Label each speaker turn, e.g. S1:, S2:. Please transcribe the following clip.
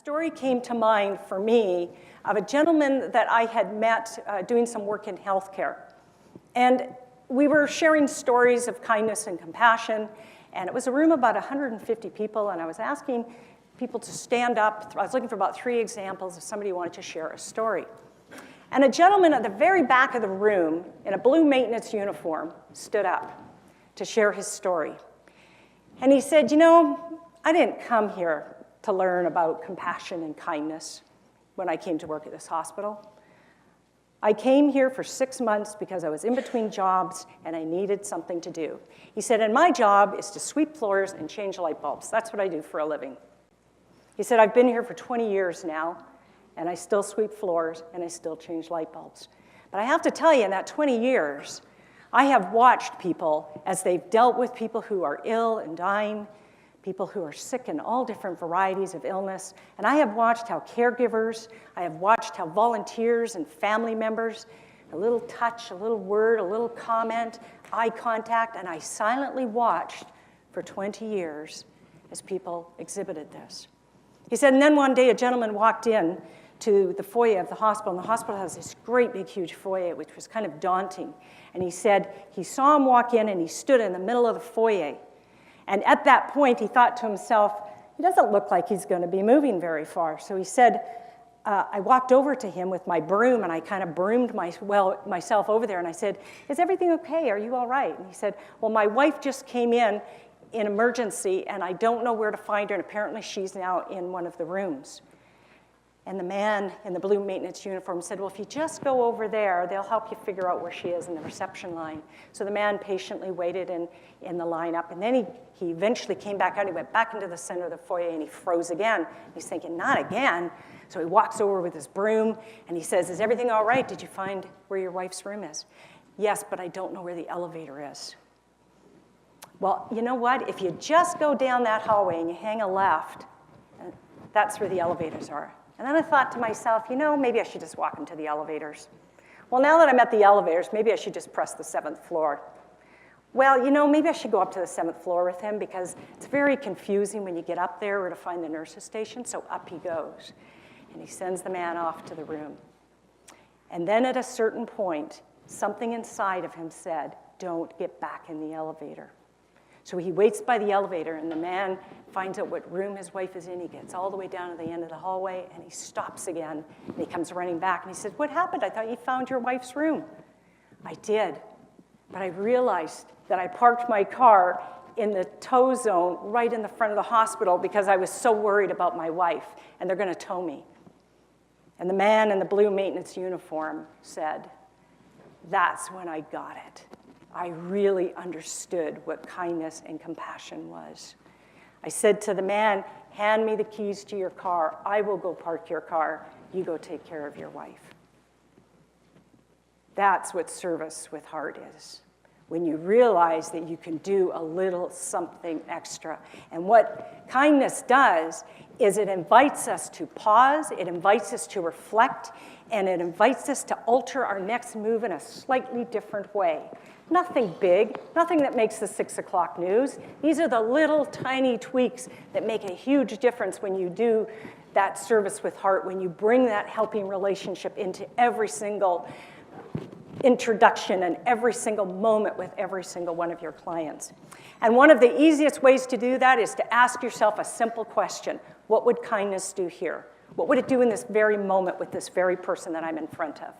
S1: story came to mind for me of a gentleman that I had met doing some work in healthcare. And we were sharing stories of kindness and compassion, and it was a room of about 150 people, and I was asking people to stand up. I was looking for about 3 examples of somebody who wanted to share a story. And a gentleman at the very back of the room in a blue maintenance uniform stood up to share his story. And he said, you know, I didn't come here to learn about compassion and kindness when I came to work at this hospital. I came here for 6 months because I was in between jobs and I needed something to do. He said, and my job is to sweep floors and change light bulbs. That's what I do for a living. He said, I've been here for 20 years now, and I still sweep floors and I still change light bulbs. But I have to tell you, in that 20 years, I have watched people as they've dealt with people who are ill and dying, people who are sick in all different varieties of illness. And I have watched how caregivers, I have watched how volunteers and family members, a little touch, a little word, a little comment, eye contact, and I silently watched for 20 years as people exhibited this. He said, and then one day a gentleman walked in to the foyer of the hospital, and the hospital has this great big huge foyer, which was kind of daunting. And he said he saw him walk in and he stood in the middle of the foyer. And at that point, he thought to himself, he doesn't look like he's going to be moving very far. So he said, I walked over to him with my broom, and I kind of broomed myself over there. And I said, is everything okay? Are you all right? And he said, well, my wife just came in emergency, and I don't know where to find her. And apparently, she's now in one of the rooms. And the man in the blue maintenance uniform said, well, if you just go over there, they'll help you figure out where she is in the reception line. So the man patiently waited in the lineup. And then he eventually came back out. He went back into the center of the foyer, and he froze again. He's thinking, not again. So he walks over with his broom, and he says, is everything all right? Did you find where your wife's room is? Yes, but I don't know where the elevator is. Well, you know what? If you just go down that hallway and you hang a left, that's where the elevators are. And then I thought to myself, you know, maybe I should just walk into the elevators. Well, now that I'm at the elevators, maybe I should just press the 7th floor. Well, you know, maybe I should go up to the 7th floor with him because it's very confusing when you get up there or to find the nurse's station, so up he goes. And he sends the man off to the room. And then at a certain point, something inside of him said, don't get back in the elevator. So he waits by the elevator, and the man finds out what room his wife is in. He gets all the way down to the end of the hallway, and he stops again. And he comes running back, and he says, what happened? I thought you found your wife's room. I did, but I realized that I parked my car in the tow zone right in the front of the hospital because I was so worried about my wife, and they're going to tow me. And the man in the blue maintenance uniform said, that's when I got it. I really understood what kindness and compassion was. I said to the man, hand me the keys to your car. I will go park your car. You go take care of your wife. That's what service with heart is. When you realize that you can do a little something extra. And what kindness does is it invites us to pause, it invites us to reflect, and it invites us to alter our next move in a slightly different way. Nothing big, nothing that makes the 6 o'clock news. These are the little tiny tweaks that make a huge difference when you do that service with heart, when you bring that helping relationship into every single introduction and every single moment with every single one of your clients. And one of the easiest ways to do that is to ask yourself a simple question. What would kindness do here? What would it do in this very moment with this very person that I'm in front of?